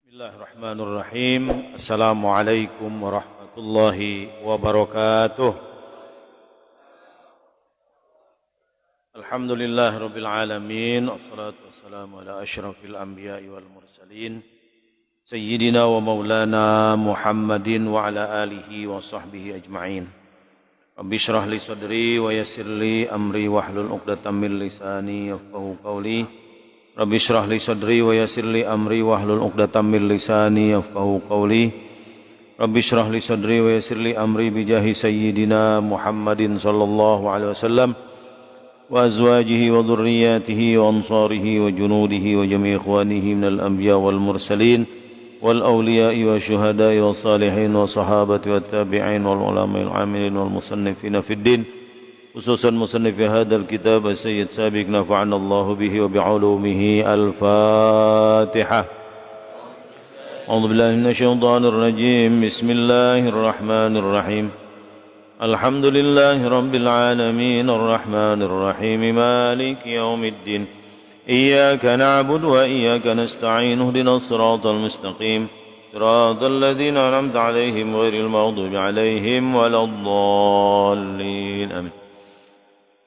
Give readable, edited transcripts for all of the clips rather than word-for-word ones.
Bismillahirrahmanirrahim. Assalamualaikum warahmatullahi wabarakatuh. Alhamdulillah rabbil alamin. Assalatu wassalamu ala asyrafil anbiya'i wal mursalin. Sayyidina wa maulana Muhammadin wa ala alihi wa sahbihi ajma'in. Rabbi syrah li sadri wa yassir li amri wahlul 'uqdatam min lisani yafqahu qawli. Rabbi syrah li sadri wa yassir li amri wahlul 'uqdatam min lisani yafqahu qawli. Rabbi syrah li sadri wa yassir li amri bijahi sayyidina Muhammadin sallallahu alaihi wasallam wa azwajihi wa dhurriyyatihi wa ansarihi wa junudihi wa jami' ikhwanihi minal anbiya wal mursalin wal awliya'i wa syuhada'i wa salihin wa sahabati wa tabi'in wal ulama'il amilin wal musannifina fid din. خصوصا مصنف هذا الكتاب السيد سابق نفعنا الله به وبعلومه. الفاتحة. أعوذ بالله من الشيطان الرجيم. بسم الله الرحمن الرحيم. الحمد لله رب العالمين الرحمن الرحيم مالك يوم الدين. إياك نعبد وإياك نستعين اهدنا الصراط المستقيم صراط الذين أنعمت عليهم غير المغضوب عليهم ولا الضالين. آمين.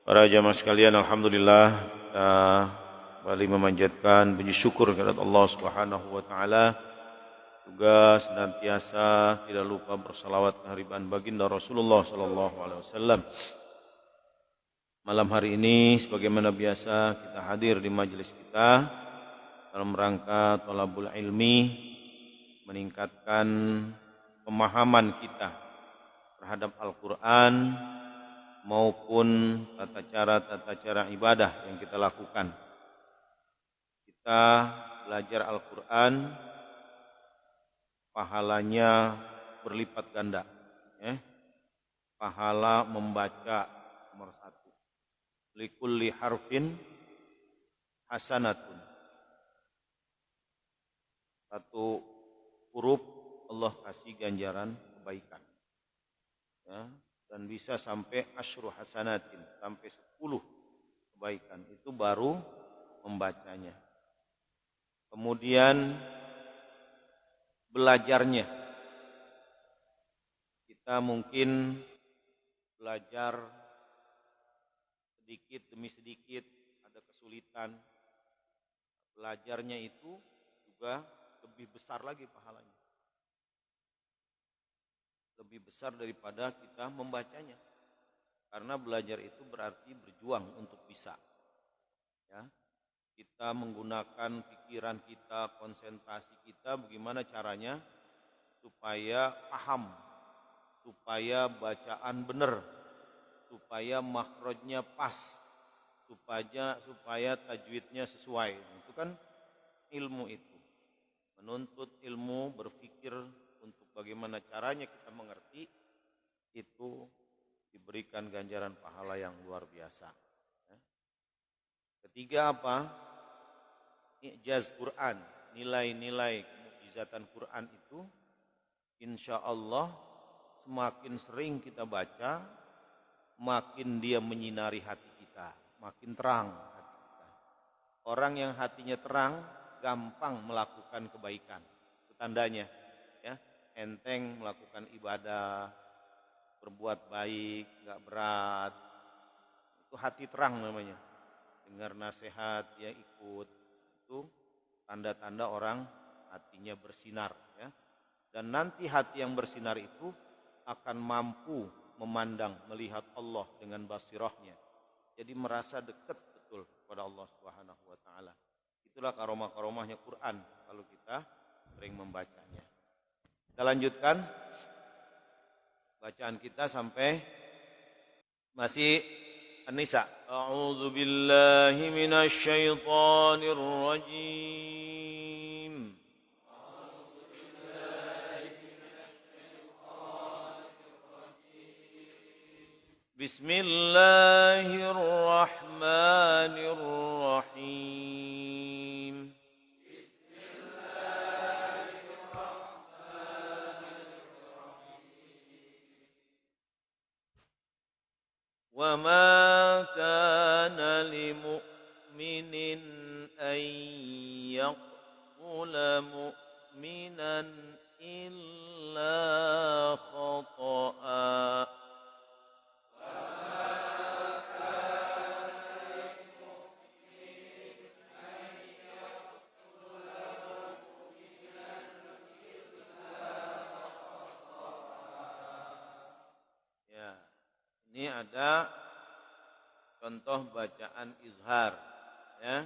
Para jamaah sekalian, alhamdulillah kita kembali memanjatkan puji syukur kepada Allah Subhanahu wa taala. Juga senantiasa tidak lupa bersalawat kehadiran baginda Rasulullah sallallahu alaihi wasallam. Malam hari ini sebagaimana biasa kita hadir di majelis kita dalam rangka thalabul ilmi, meningkatkan pemahaman kita terhadap Al-Qur'an maupun tata cara ibadah yang kita lakukan. Kita belajar Al-Quran, pahalanya berlipat ganda. Pahala membaca nomor 1. Likulli harfin hasanatun. Satu huruf Allah kasih ganjaran kebaikan. Ya. Dan bisa sampai asyru hasanatin, sampai 10 kebaikan. Itu baru membacanya. Kemudian belajarnya. Kita mungkin belajar sedikit demi sedikit, ada kesulitan. Belajarnya itu juga lebih besar lagi pahalanya. Lebih besar daripada kita membacanya. Karena belajar itu berarti berjuang untuk bisa. Ya. Kita menggunakan pikiran kita, konsentrasi kita, bagaimana caranya supaya paham, supaya bacaan benar, supaya makhrajnya pas, supaya tajwidnya sesuai. Itu kan ilmu itu. Menuntut ilmu, berpikir untuk bagaimana caranya kita mengerti, itu diberikan ganjaran pahala yang luar biasa. Ketiga apa? I'jaz Quran, nilai-nilai mukjizatan Quran itu insya Allah semakin sering kita baca, makin dia menyinari hati kita, makin terang hati kita. Orang yang hatinya terang gampang melakukan kebaikan. Itu tandanya, ya. Enteng melakukan ibadah, berbuat baik, gak berat. Itu hati terang namanya. Dengar nasihat, dia ikut. Itu tanda-tanda orang hatinya bersinar. Ya. Dan nanti hati yang bersinar itu akan mampu memandang, melihat Allah dengan basirahnya. Jadi merasa dekat betul kepada Allah Subhanahu wa taala. Itulah karomah-karomahnya Quran kalau kita sering membacanya. Kita lanjutkan bacaan kita sampai masih An-Nisa. A'udzu billahi minasy syaithanir rajim. Bismillahirrahmanirrahim. وما كان لمؤمن أن يقتل مؤمنا mu'minan illa khata'a. Ya, ini ada contoh bacaan izhar, ya.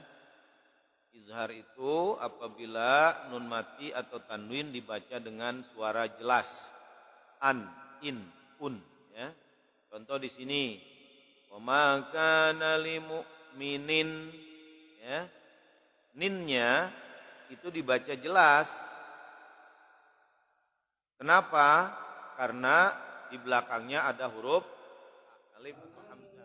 Izhar itu apabila nun mati atau tanwin dibaca dengan suara jelas, an, in, un, ya. Contoh di sini, wa ma kana lil mu'minin, ya. Ninnya itu dibaca jelas. Kenapa? Karena di belakangnya ada huruf alif atau hamzah.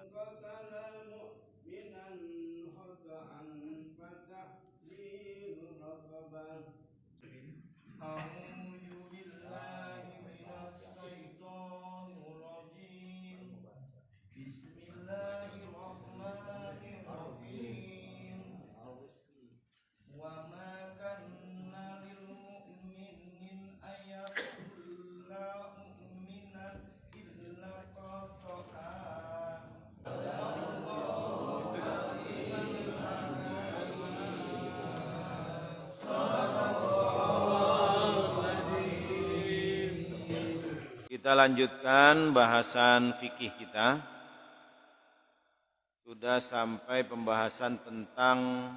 Kita lanjutkan bahasan fikih kita. Sudah sampai pembahasan tentang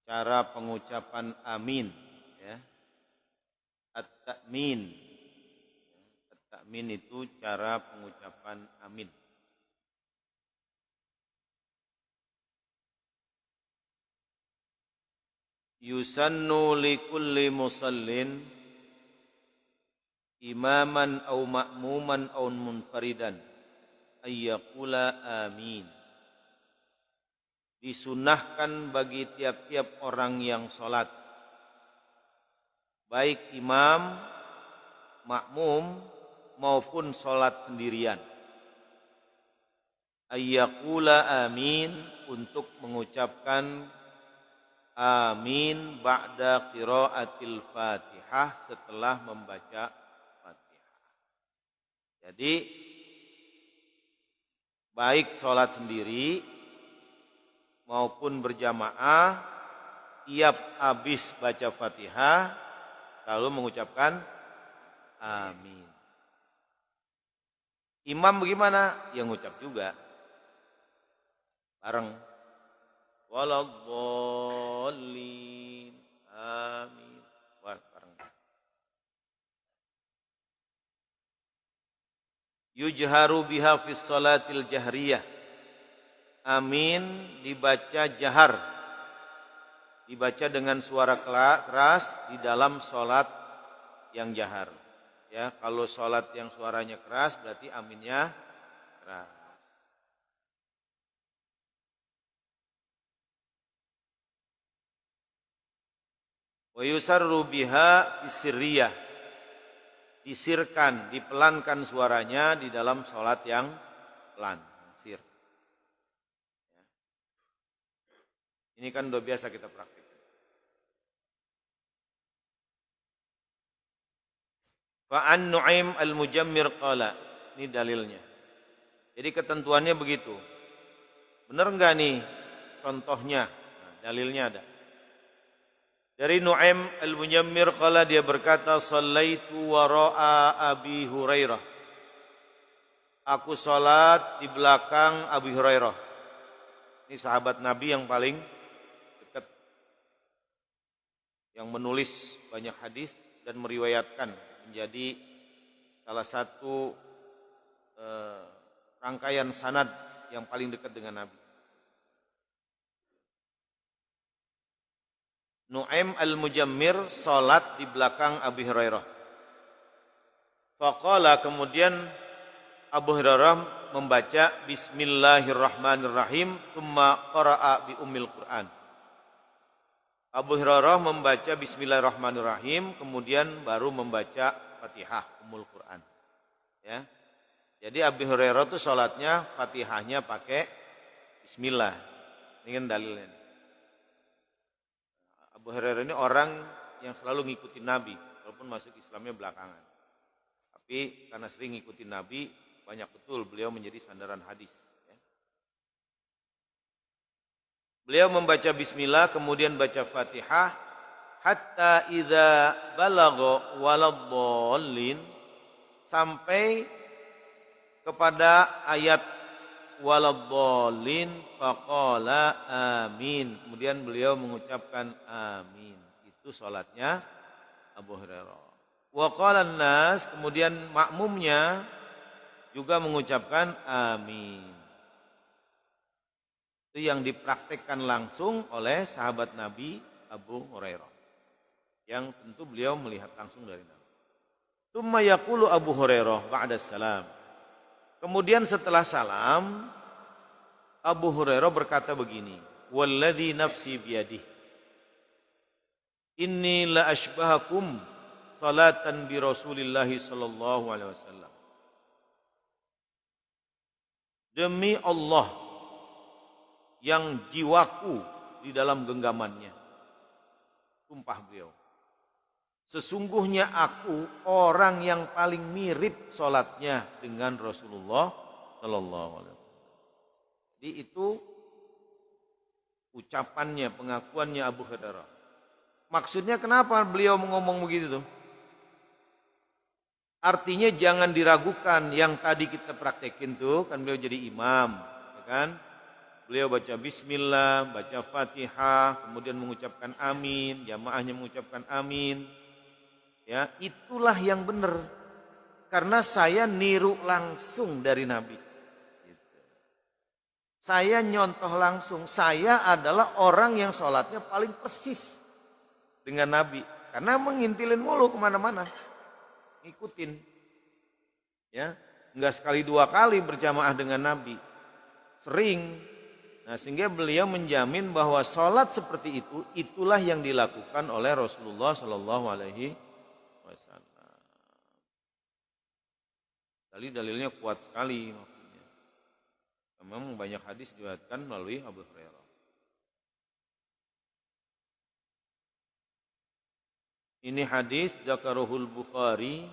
cara pengucapan amin, ya. At-ta'min. At-ta'min itu cara pengucapan amin. Yusannu likulli musallin imaman au ma'muman au munfaridan ayyaqula amin. Disunahkan bagi tiap-tiap orang yang sholat, baik imam, makmum maupun sholat sendirian, ayyaqula amin, untuk mengucapkan amin ba'da qiraatil Fatihah, setelah membaca Fatihah. Jadi baik sholat sendiri maupun berjamaah, tiap habis baca Fatihah selalu mengucapkan amin. Imam bagaimana? Yang ngucap juga bareng. Waladhdallin, amin. Bareng. Yujharu biha fis salatil jahriyah. Amin dibaca jahar, dibaca dengan suara keras di dalam sholat yang jahar. Ya, kalau sholat yang suaranya keras berarti aminnya keras. Wa yusarru biha fisirriyah. Disirkan, dipelankan suaranya di dalam sholat yang pelan. Sir. Ini kan udah biasa kita praktikkan. Fa'an Nu'aim al-Mujammir qala. Ini dalilnya. Jadi ketentuannya begitu. Benar enggak nih contohnya? Nah, dalilnya ada. Dari Nu'aim al-Mujammir qala, dia berkata, shallaitu wara'a Abi Hurairah. Aku salat di belakang Abi Hurairah. Ini sahabat Nabi yang paling dekat, yang menulis banyak hadis dan meriwayatkan, menjadi salah satu rangkaian sanad yang paling dekat dengan Nabi. Nu'aim al-Mujammir salat di belakang Abi Hurairah. Faqala, kemudian Abu Hurairah membaca Bismillahirrahmanirrahim, tsumma qara'a bi ummil Qur'an. Abu Hurairah membaca Bismillahirrahmanirrahim, kemudian baru membaca Fatihah Ummul Qur'an. Ya. Jadi Abu Hurairah itu salatnya Fatihahnya pakai Bismillah. Ini kan dalilnya. Abu Hurairah ini orang yang selalu ngikutin Nabi, walaupun masuk Islamnya belakangan. Tapi karena sering ngikutin Nabi, banyak betul beliau menjadi sandaran hadis. Beliau membaca bismillah, kemudian baca Fatihah, hatta idza balagha waladdallin, sampai kepada ayat waladdallin faqala amin. Kemudian beliau mengucapkan amin. Itu salatnya Abu Hurairah. Wa qala an-nas, kemudian makmumnya juga mengucapkan amin. Itu yang dipraktekkan langsung oleh sahabat Nabi Abu Hurairah, yang tentu beliau melihat langsung dari Nabi. Tsumma yaqulu Abu Hurairah ba'da salam. Kemudian setelah salam, Abu Hurairah berkata begini, walladzi nafsi biyadihi, inni la ashbahakum salatan bi Rasulillah sallallahu alaihi wasallam. Demi Allah yang jiwaku di dalam genggamannya, sumpah beliau, sesungguhnya aku orang yang paling mirip sholatnya dengan Rasulullah sallallahu alaihi wasallam. Jadi itu ucapannya, pengakuannya Abu Hurairah. Maksudnya kenapa beliau ngomong begitu tuh? Artinya jangan diragukan yang tadi kita praktekin tuh, kan beliau jadi imam, ya kan? Beliau baca bismillah, baca Fatihah, kemudian mengucapkan amin, jamaahnya mengucapkan amin. Ya, itulah yang benar. Karena saya niru langsung dari Nabi. Gitu. Saya nyontoh langsung. Saya adalah orang yang sholatnya paling persis dengan Nabi. Karena mengintilin mulu kemana-mana. Ngikutin. Ya, enggak sekali dua kali berjamaah dengan Nabi. Sering. Nah, sehingga beliau menjamin bahwa sholat seperti itu, itulah yang dilakukan oleh Rasulullah Sallallahu Alaihi Wasallam. Dalilnya kuat sekali maksudnya. Memang banyak hadis diriwayatkan melalui Abu Hurairah. Ini hadis dzakarahu Bukhari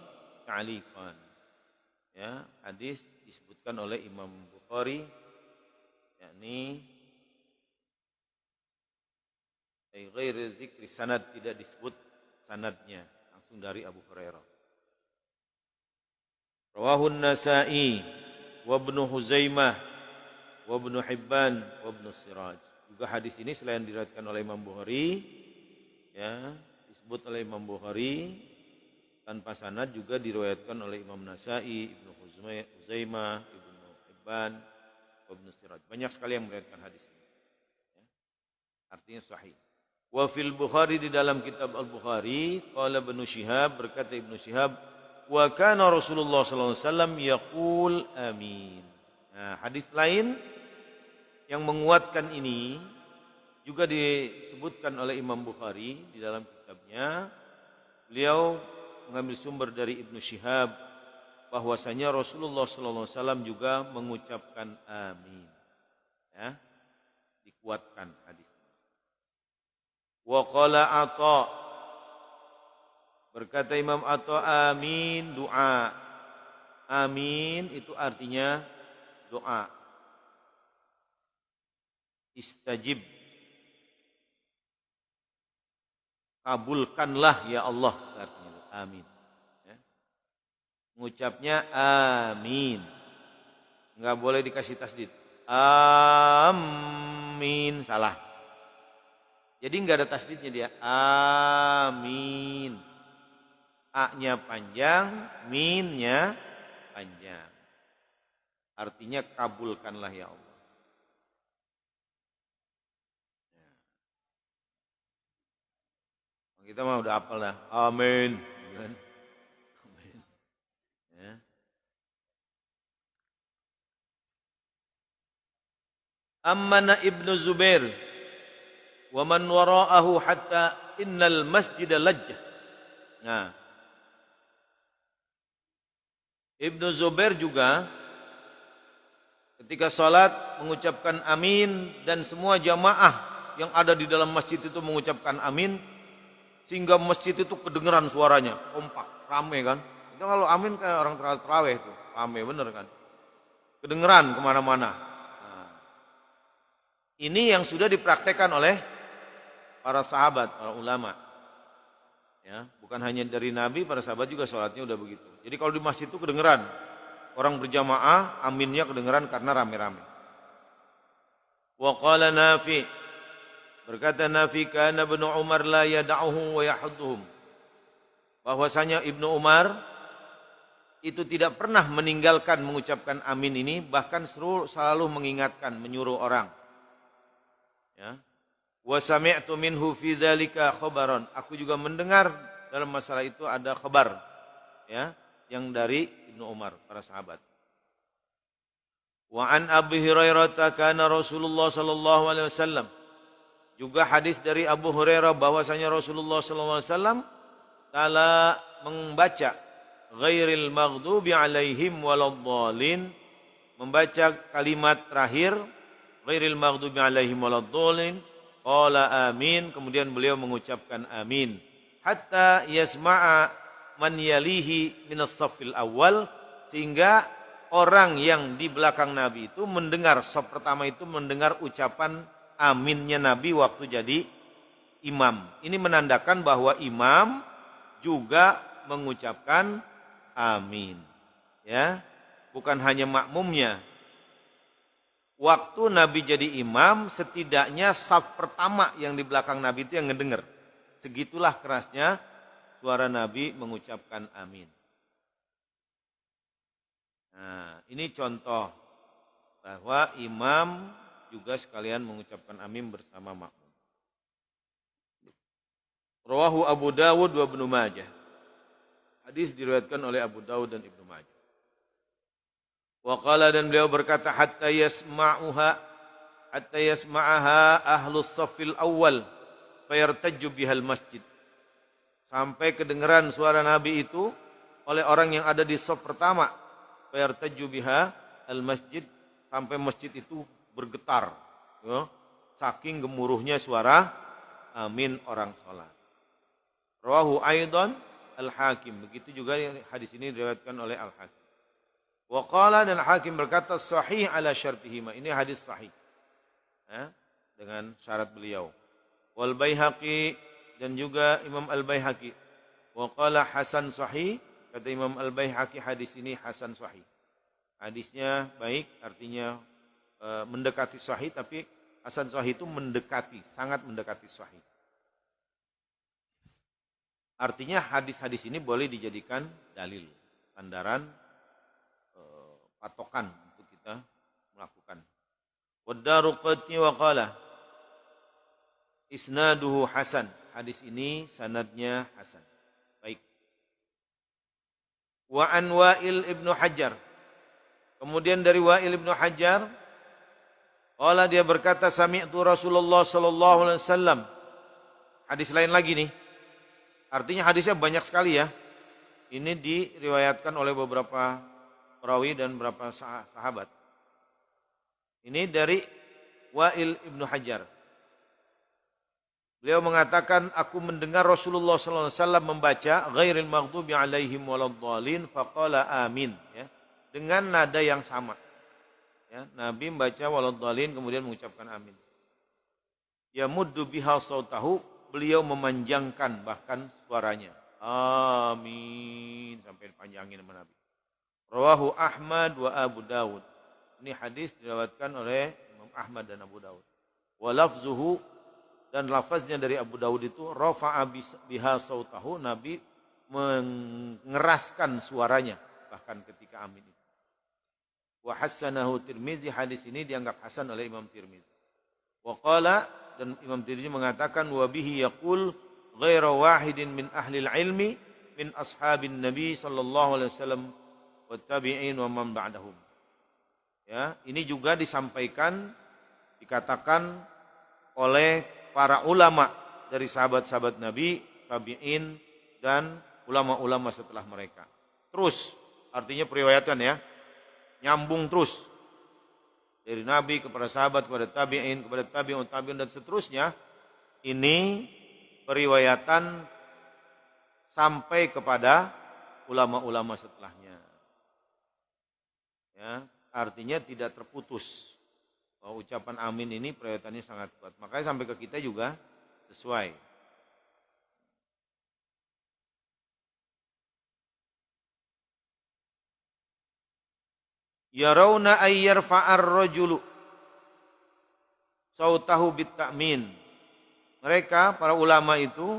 ta'liqan. Ya, hadis disebutkan oleh Imam Bukhari, yakni ghairi dzikri sanad, tidak disebut sanadnya, langsung dari Abu Hurairah. Rawahu An-Nasa'i wa Ibnu Huzaimah wa Ibnu Hibban wa Ibnu Siraj. Juga hadis ini selain diriwayatkan oleh Imam Bukhari, ya, disebut oleh Imam Bukhari tanpa sanad, juga diriwayatkan oleh Imam Nasa'i, Ibnu Huzaimah, Ibnu Hibban, Ibnu Siraj. Banyak sekali yang meriwayatkan hadis ini. Ya. Artinya sahih. Wa fil Bukhari, di dalam kitab Al-Bukhari, qala Ibnu Syihab, berkata Ibnu Syihab, wa kana Rasulullah sallallahu alaihi wasallam yaqul amin. Nah, hadis lain yang menguatkan ini juga disebutkan oleh Imam Bukhari di dalam kitabnya. Beliau mengambil sumber dari Ibnu Syihab bahwasanya Rasulullah sallallahu alaihi wasallam juga mengucapkan amin. Ya, dikuatkan hadis. Wa qala Atha, berkata Imam Atha, amin doa. Amin itu artinya doa. Istajib, kabulkanlah ya Allah, artinya amin. Ya. Mengucapnya amin, nggak boleh dikasih tasdid. Amin, salah. Jadi nggak ada tasdidnya dia. Amin. A-nya panjang, min-nya panjang. Artinya kabulkanlah ya Allah. Kita mah udah hafal dah. Amin. Amin. Ya. Ammana Ibnu Zubair wa man wara'ahu hatta innal masjida lajjah. Nah, Ibnu Zubair juga ketika salat mengucapkan amin, dan semua jamaah yang ada di dalam masjid itu mengucapkan amin, sehingga masjid itu kedengeran suaranya, kompak, rame kan. Itu kalau amin kayak orang terawih itu, rame bener kan. Kedengeran kemana-mana. Nah, ini yang sudah dipraktekkan oleh para sahabat, para ulama. Ya, bukan hanya dari Nabi, para sahabat juga sholatnya udah begitu. Jadi kalau di masjid itu kedengeran, orang berjamaah, aminnya kedengeran karena rame-rame. Wa qala Nafi, berkata Nafi, kana Ibnu Umar la yada'uhu wa yahudduhum. Bahwasanya Ibnu Umar itu tidak pernah meninggalkan mengucapkan amin ini, bahkan selalu mengingatkan, menyuruh orang. Ya. Wa sami'tu minhu fi dzalika khabaran. Aku juga mendengar dalam masalah itu ada khabar, ya, yang dari Ibnu Umar, para sahabat. Wa an Abi Hurairah kana Rasulullah sallallahu alaihi wasallam. Juga hadis dari Abu Hurairah bahwasanya Rasulullah sallallahu alaihi wasallam taala membaca ghairil maghdubi alaihim waladdallin, membaca kalimat terakhir ghairil maghdubi alaihim waladdallin. Qala amin, kemudian beliau mengucapkan amin. Hatta yasma'a man yalihi minas saffil awal, sehingga orang yang di belakang Nabi itu mendengar, saf pertama itu mendengar ucapan aminnya Nabi waktu jadi imam. Ini menandakan bahwa imam juga mengucapkan amin. Ya, bukan hanya makmumnya. Waktu Nabi jadi imam, setidaknya saf pertama yang di belakang Nabi itu yang ngedenger. Segitulah kerasnya suara Nabi mengucapkan amin. Nah, ini contoh bahwa imam juga sekalian mengucapkan amin bersama makmum. Rawahu Abu Dawud wa Ibnu Majah. Hadis diriwayatkan oleh Abu Dawud dan Ibnu Majah. Wa qala, dan beliau berkata, hatta yasma'aha ahlus saffil awal fayartajju bihal masjid. Sampai kedengaran suara Nabi itu oleh orang yang ada di saf pertama, fayartajju biha al masjid, sampai masjid itu bergetar, ya, saking gemuruhnya suara amin orang salat. Rawahu aidan al-Hakim. Begitu juga hadis ini diriwayatkan oleh Al-Hakim. Wa qala, dan Hakim berkata sahih ala syartihima. Ini hadis sahih, ya, dengan syarat beliau. Wal Baihaqi, dan juga Imam Al-Baihaqi. Wa qala hasan sahih, kata Imam Al-Baihaqi hadis ini hasan sahih. Hadisnya baik, artinya mendekati sahih, tapi hasan sahih itu mendekati, sangat mendekati sahih. Artinya hadis-hadis ini boleh dijadikan dalil, sandaran, patokan untuk kita melakukan. Wad-Daruqutni wa qala isnaduhu hasan. Hadis ini sanadnya hasan. Baik. Wa an Wa'il ibnu Hajar. Kemudian dari Wa'il ibnu Hajar, qala, dia berkata sami'tu Rasulullah sallallahu alaihi wasallam. Hadis lain lagi nih. Artinya hadisnya banyak sekali ya. Ini diriwayatkan oleh beberapa perawi dan beberapa sahabat. Ini dari Wa'il ibnu Hajar. Beliau mengatakan, aku mendengar Rasulullah sallallahu alaihi wasallam membaca ghairil maghdubi alaihim waladdallin faqala amin, ya, dengan nada yang sama. Ya, Nabi membaca waladdallin kemudian mengucapkan amin. Ya muddu biha sautahu, beliau memanjangkan bahkan suaranya. Amin, sampai dipanjangin sama Nabi. Rawahu Ahmad wa Abu Dawud. Ini hadis diriwayatkan oleh Imam Ahmad dan Abu Dawud. Wa lafzuhu, dan lafaznya dari Abu Dawud itu rafa'a biha sautahu, Nabi mengeraskan suaranya bahkan ketika amin itu. Wa hassanahu Tirmizi, hadis ini dianggap hasan oleh Imam Tirmizi. Wa qala, dan Imam Tirmizi mengatakan wa bihi yaqul ghairu wahidin min ahli ilmi min ashabin Nabi sallallahu alaihi wasallam wa tabi'in wa man ba'dahum. Ya, ini juga disampaikan, dikatakan oleh para ulama dari sahabat-sahabat Nabi, tabi'in, dan ulama-ulama setelah mereka. Terus, artinya periwayatan ya, nyambung terus. Dari Nabi kepada sahabat, kepada tabi'in, kepada tabi'un, tabi'un, dan seterusnya. Ini periwayatan sampai kepada ulama-ulama setelahnya. Ya, artinya tidak terputus. Bahwa ucapan amin ini prioritasnya sangat kuat. Makanya sampai ke kita juga sesuai. Yarawna ayyarfa'ar rajulu sautahu bit-ta'min. Mereka, para ulama itu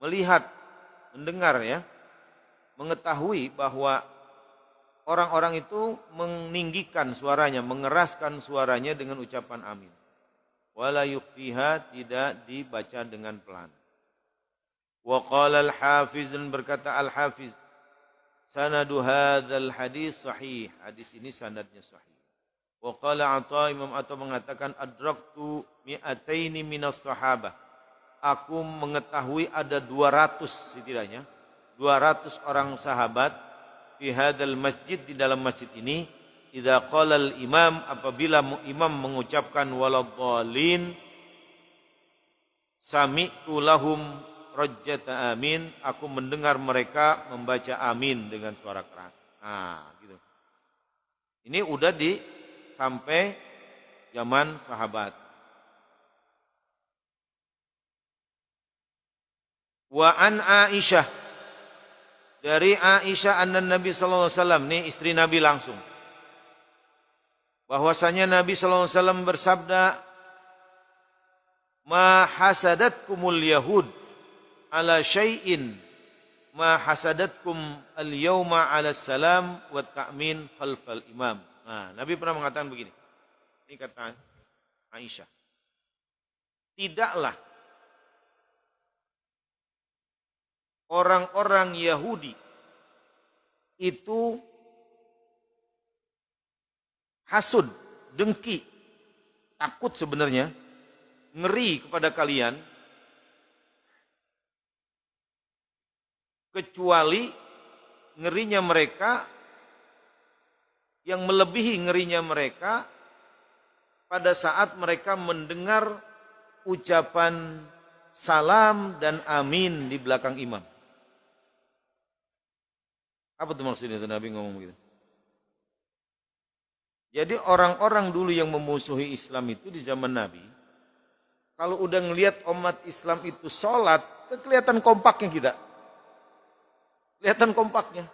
melihat, mendengar ya, mengetahui bahwa orang-orang itu meninggikan suaranya, mengeraskan suaranya dengan ucapan amin. Wala yukhfiha, tidak dibaca dengan pelan. Wa qala al-hafiz, dan berkata al-hafiz, sanadu hadzal hadis sahih. Hadis ini sanadnya sahih. Wa qala Atha, Imam Atha mengatakan adraktu mi'ataini minas sahabah. Aku mengetahui ada 200 setidaknya, 200 orang sahabat fi hadzal masjid, di dalam masjid ini, idza qala al imam, apabila imam mengucapkan waladhdallin, sami'tu lahum rajjata amin, aku mendengar mereka membaca amin dengan suara keras. Nah, gitu. Ini udah sampai zaman sahabat. Wa an Aisyah, dari Aisyah anna Nabi sallallahu alaihi wasallam, nih istri Nabi langsung, bahwasanya Nabi sallallahu alaihi wasallam bersabda, ma hasadatkumul yahud ala syai'in ma hasadatkum al-yawma ala salam wa ta'min khalfal imam. Nah, Nabi pernah mengatakan begini. Ini kata Aisyah. Tidaklah orang-orang Yahudi itu hasud, dengki, takut sebenarnya, ngeri kepada kalian, kecuali ngerinya mereka yang melebihi ngerinya mereka pada saat mereka mendengar ucapan salam dan amin di belakang imam. Apa tuh maksudnya itu Nabi ngomong begitu? Jadi orang-orang dulu yang memusuhi Islam itu di zaman Nabi, kalau udah ngelihat umat Islam itu sholat, kelihatan kompaknya kita. Kelihatan kompaknya.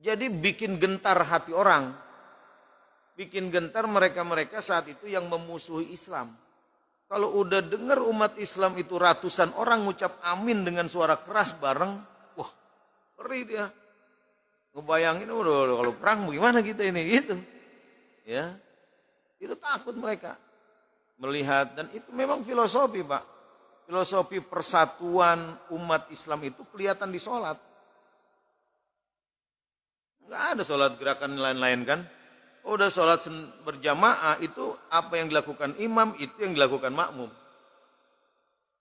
Jadi bikin gentar hati orang. Bikin gentar mereka-mereka saat itu yang memusuhi Islam. Kalau udah dengar umat Islam itu ratusan orang ngucap amin dengan suara keras bareng, wah, ngeri dia. Ngebayangin udah kalau perang bagaimana kita ini gitu. Ya. Itu takut mereka melihat, dan itu memang filosofi, Pak. Filosofi persatuan umat Islam itu kelihatan di sholat. Enggak ada sholat gerakan lain-lain kan. Udah sholat berjamaah itu apa yang dilakukan imam, itu yang dilakukan makmum.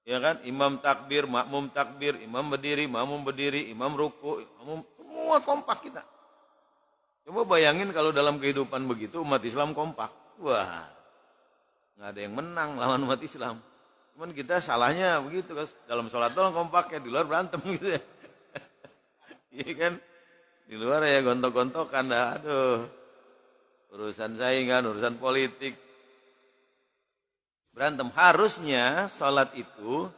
Ya kan, imam takbir, makmum takbir, imam berdiri, makmum berdiri, imam ruku, makmum, semua kompak kita. Coba bayangin kalau dalam kehidupan begitu umat Islam kompak. Wah, nggak ada yang menang lawan umat Islam. Cuman kita salahnya begitu, dalam sholat doang kompak, ya di luar berantem gitu ya. Iya kan, di luar ya gontok-gontokan, aduh, urusan saingan, urusan politik, berantem. Harusnya sholat itu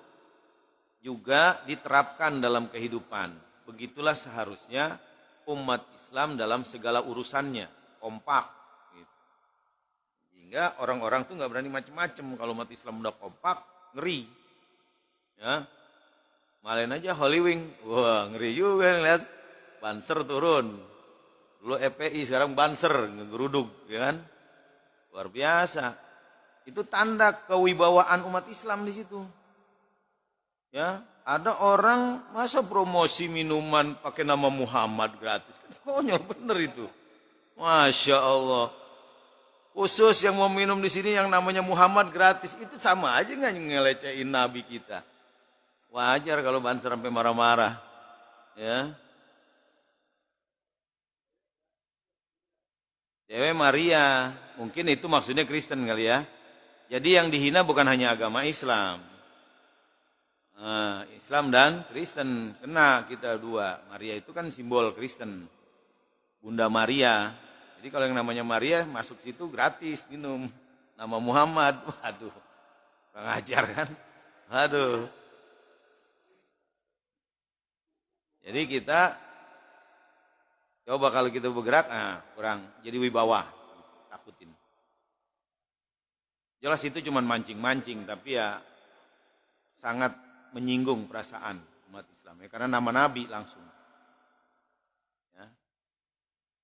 juga diterapkan dalam kehidupan. Begitulah seharusnya umat Islam dalam segala urusannya, kompak. Gitu. Sehingga orang-orang tuh nggak berani macem-macem. Kalau umat Islam udah kompak, ngeri. Ya, malain aja Holy Wing, wah ngeri juga lihat. Banser turun, dulu EPI sekarang Banser ngegeruduk, ya kan? Luar biasa. Itu tanda kewibawaan umat Islam di situ. Ya, ada orang masa promosi minuman pakai nama Muhammad gratis, konyol bener itu. Masya Allah. Khusus yang mau minum di sini yang namanya Muhammad gratis, itu sama aja nggak ngelecehin Nabi kita. Wajar kalau Banser sampai marah-marah, ya. Dewe Maria, mungkin itu maksudnya Kristen kali ya. Jadi yang dihina bukan hanya agama Islam. Islam dan Kristen, kena kita dua. Maria itu kan simbol Kristen, Bunda Maria. Jadi kalau yang namanya Maria masuk situ gratis minum. Nama Muhammad, waduh, kurang ajar kan? Aduh. Jadi kita coba kalau kita bergerak, kurang jadi wibawa, takutin. Jelas itu cuma mancing-mancing, tapi ya sangat menyinggung perasaan umat Islam ya, karena nama Nabi langsung. Ya.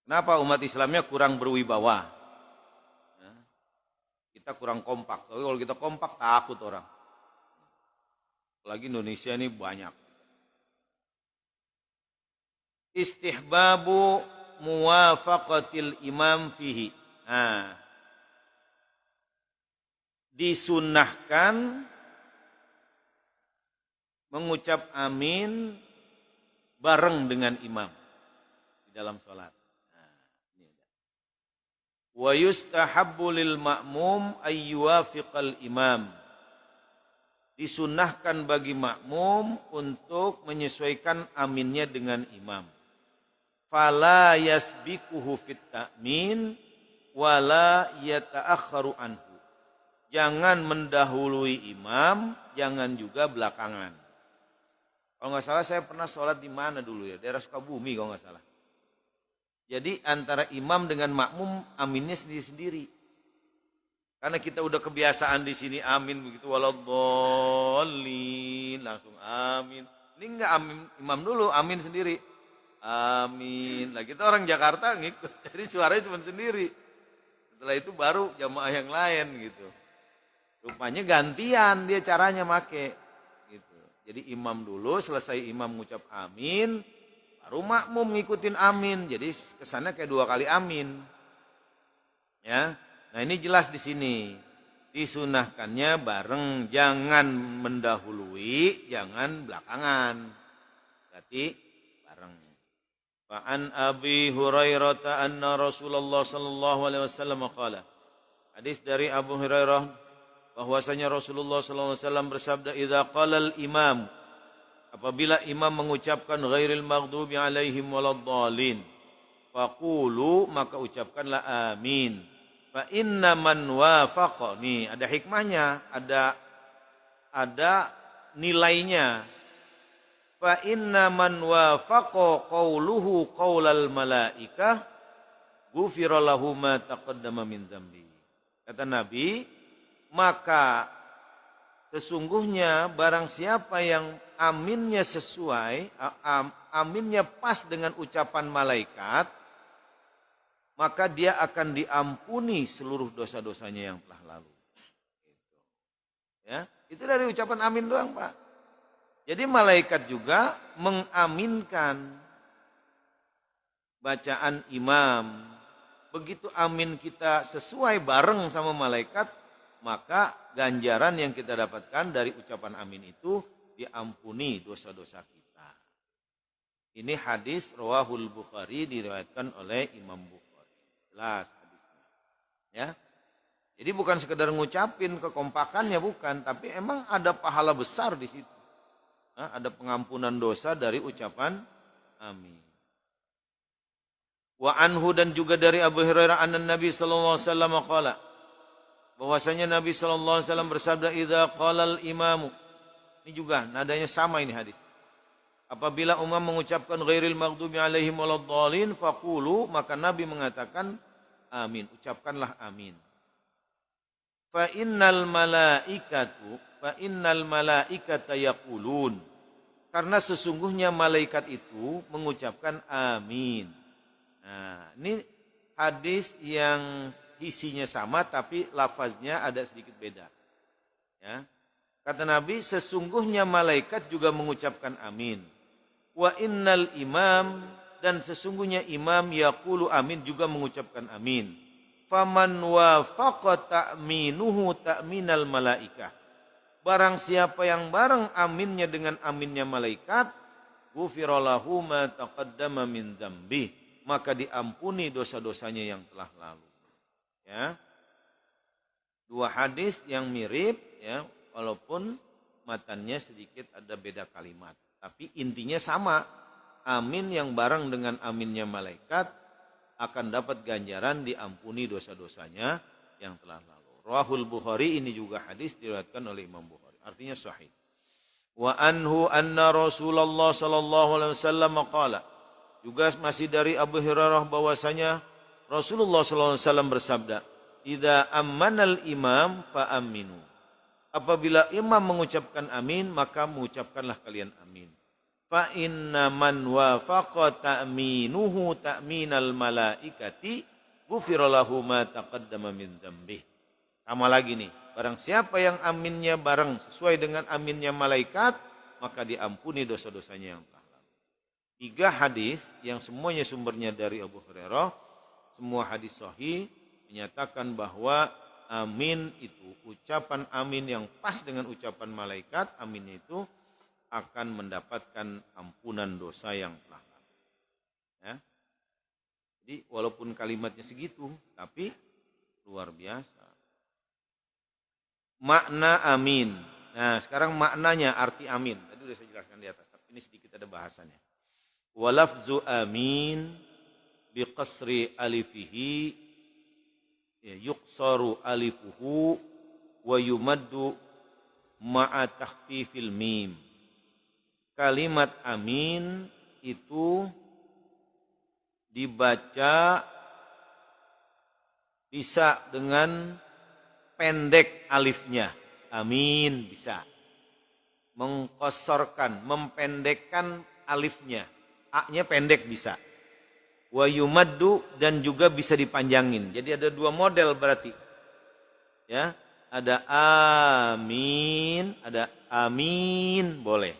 Kenapa umat Islamnya kurang berwibawa? Ya. Kita kurang kompak. Tapi kalau kita kompak takut orang. Apalagi Indonesia ini banyak. Istihbabu muwafaqatil imam fihi. Disunnahkan mengucap amin bareng dengan imam di dalam sholat. Wa yustahabbu lil ma'mum ayyuwafiqal imam. Disunnahkan bagi makmum untuk menyesuaikan aminnya dengan imam. Fala yasbikuhu fit ta'min wala yata'akharu anhu. Jangan mendahului imam, jangan juga belakangan. Kalau nggak salah saya pernah sholat di mana dulu ya, daerah Sukabumi kalau nggak salah. Jadi antara imam dengan makmum aminnya sendiri-sendiri. Karena kita udah kebiasaan di sini amin begitu waladhdallin langsung amin. Ini enggak amin imam dulu, amin sendiri. Amin. Lah kita orang Jakarta ngikut. Jadi suaranya cuma sendiri. Setelah itu baru jamaah yang lain gitu. Rupanya gantian dia caranya make gitu. Jadi imam dulu, selesai imam ngucap amin, baru makmum ngikutin amin. Jadi kesannya kayak 2 kali amin. Ya. Nah, ini jelas di sini. Disunahkannya bareng, jangan mendahului, jangan belakangan. Berarti bareng. Fa'an Abi Hurairah anna Rasulullah sallallahu alaihi wasallam qala. Hadis dari Abu Hurairah bahwasanya Rasulullah sallallahu alaihi wasallam bersabda, "Idza qalal imam," apabila imam mengucapkan ghairil maghdubi alaihim waladdallin, faqulu, maka ucapkanlah amin. Fa inna man wafaqa, nih ada hikmahnya, ada nilainya. Fa inna man wafaqa qauluhu qaulal malaikah ghufira lahu ma taqaddama min dzambi. Kata Nabi, maka sesungguhnya barang siapa yang aminnya sesuai, aminnya pas dengan ucapan malaikat, maka dia akan diampuni seluruh dosa-dosanya yang telah lalu. Ya, itu dari ucapan amin doang, Pak. Jadi malaikat juga mengaminkan bacaan imam. Begitu amin kita sesuai bareng sama malaikat, maka ganjaran yang kita dapatkan dari ucapan amin itu diampuni dosa-dosa kita. Ini hadis rawahul Bukhari, diriwayatkan oleh Imam Bukhari. Jelas hadisnya. Ya. Jadi bukan sekedar ngucapin kekompakannya, bukan, tapi emang ada pahala besar di situ. Ada pengampunan dosa dari ucapan amin. Wa anhu, dan juga dari Abu Hurairah anna Nabi sallallahu alaihi wasallam qala, bahwasanya Nabi sallallahu alaihi wasallam bersabda, idza qalal imamu. Ini juga nadanya sama ini hadis. Apabila imam mengucapkan ghairil maghdubi alaihim waladdallin faqulu, maka Nabi mengatakan amin, ucapkanlah amin. Fa innal malaikata yaqulun, karena sesungguhnya malaikat itu mengucapkan amin. Nah, ini hadis yang isinya sama tapi lafaznya ada sedikit beda. Ya. Kata Nabi, sesungguhnya malaikat juga mengucapkan amin. Wa innal imam, dan sesungguhnya imam yaqulu amin, juga mengucapkan amin. Faman wafaqa ta'minuhu ta'minal malaikah. Barang siapa yang bareng aminnya dengan aminnya malaikat, ghufira lahu ma taqaddama min dzambi, maka diampuni dosa-dosanya yang telah lalu. Ya. 2 hadis yang mirip, ya, walaupun matannya sedikit ada beda kalimat. Tapi intinya sama. Amin yang bareng dengan aminnya malaikat akan dapat ganjaran diampuni dosa-dosanya yang telah lalu. Rawahul Bukhari, ini juga hadis diriwayatkan oleh Imam Bukhari. Artinya sahih. Wa anhu anna Rasulullah sallallahu alaihi wasallam qala. Juga masih dari Abu Hurairah bahwasanya Rasulullah sallallahu alaihi wasallam bersabda, "Idza ammanal imam fa aminu." Apabila imam mengucapkan amin, maka mengucapkanlah kalian amin. Fa inna man wafaqa ta'minuhu ta'minal malaikati ghufira lahu ma taqaddama min dzambih. Sama lagi nih, barang siapa yang aminnya bareng sesuai dengan aminnya malaikat, maka diampuni dosa-dosanya yang telah lalu. 3 hadis yang semuanya sumbernya dari Abu Hurairah, semua hadis sahih menyatakan bahwa amin itu, ucapan amin yang pas dengan ucapan malaikat, aminnya itu akan mendapatkan ampunan dosa yang telah lalu. Ya. Jadi walaupun kalimatnya segitu, tapi luar biasa. Makna amin. Nah sekarang maknanya, arti amin. Tadi sudah saya jelaskan di atas, tapi ini sedikit ada bahasannya. Walafzu amin biqasri alifihi, yuqsaru alifuhu wa yumaddu ma'a takhfifil mim. Kalimat amin itu dibaca bisa dengan pendek alifnya. Amin bisa. Mengkosorkan, mempendekkan alifnya. A-nya pendek bisa. Wa yumaddu, dan juga bisa dipanjangin. Jadi ada 2 model berarti. Ya, ada amin, ada amin, boleh.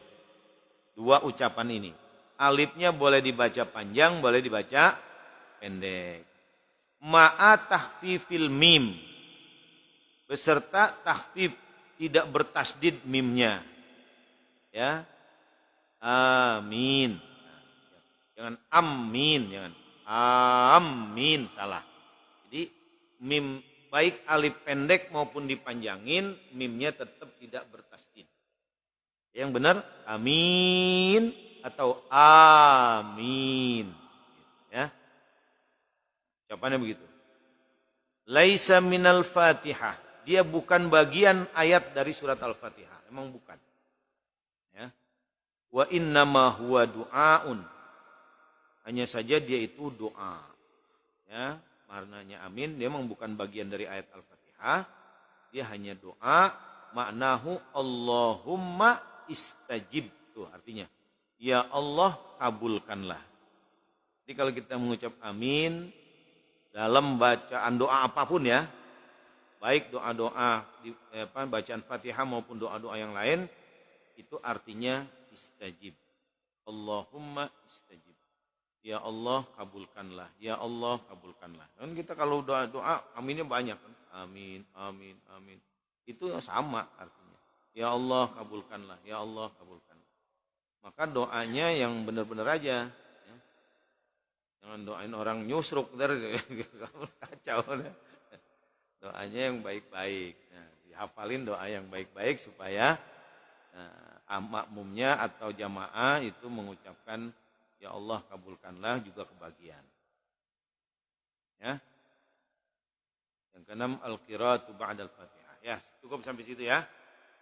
2 ucapan ini. Alifnya boleh dibaca panjang, boleh dibaca pendek. Ma'a tahfifil mim. Beserta tahfif, tidak bertasdid mimnya. Ya. Amin. Jangan amin, jangan amin, salah. Jadi mim baik alif pendek maupun dipanjangin, mimnya tetap tidak bertasdid. Yang benar amin atau amin. Ya. Ucapannya begitu. Laisa minal Fatihah. Dia bukan bagian ayat dari surat Al-Fatihah. Memang bukan. Ya. Wa innama huwa du'aun. Hanya saja dia itu doa. Ya, maknanya amin, dia memang bukan bagian dari ayat Al-Fatihah. Dia hanya doa, maknahu Allahumma istajib. Tuh artinya, ya Allah kabulkanlah. Jadi kalau kita mengucap amin dalam bacaan doa apapun ya, baik doa-doa bacaan Fatihah maupun doa-doa yang lain, itu artinya istajib. Allahumma istajib. Ya Allah kabulkanlah, ya Allah kabulkanlah. Kan kita kalau doa-doa aminnya banyak kan. Amin, amin, amin. Itu sama artinya. Ya Allah kabulkanlah, ya Allah kabulkanlah. Maka doanya yang benar-benar aja. Ya. Jangan doain orang nyusruk, kacau. Doanya yang baik-baik. Nah, dihafalin doa yang baik-baik supaya makmumnya atau jamaah itu mengucapkan ya Allah kabulkanlah juga kebagian. Ya. Yang keenam al-qiraatu ba'dal Fatihah. Ya, cukup sampai situ ya.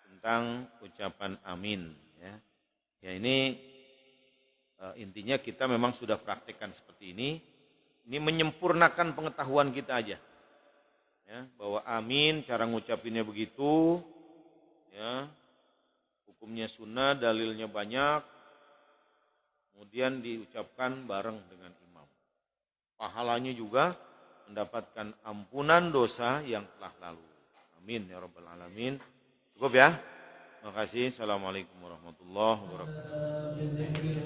Tentang ucapan amin ya. Ya ini intinya kita memang sudah praktekkan seperti ini. Ini menyempurnakan pengetahuan kita aja. Ya, bahwa amin cara ngucapinnya begitu. Ya. Hukumnya sunnah, dalilnya banyak. Kemudian diucapkan bareng dengan imam. Pahalanya juga mendapatkan ampunan dosa yang telah lalu. Amin ya rabbal alamin. Cukup ya. Terima kasih. Assalamualaikum warahmatullahi wabarakatuh.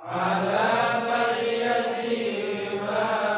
على من يديما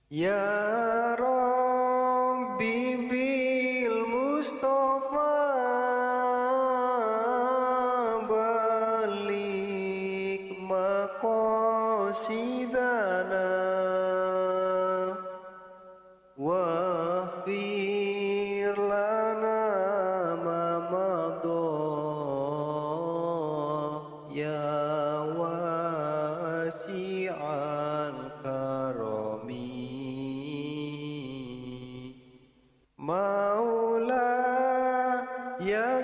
Ya Rabbi bil Mustafa balik maqasidana waghfir lana ma madha ya wasi'al karami Maula ya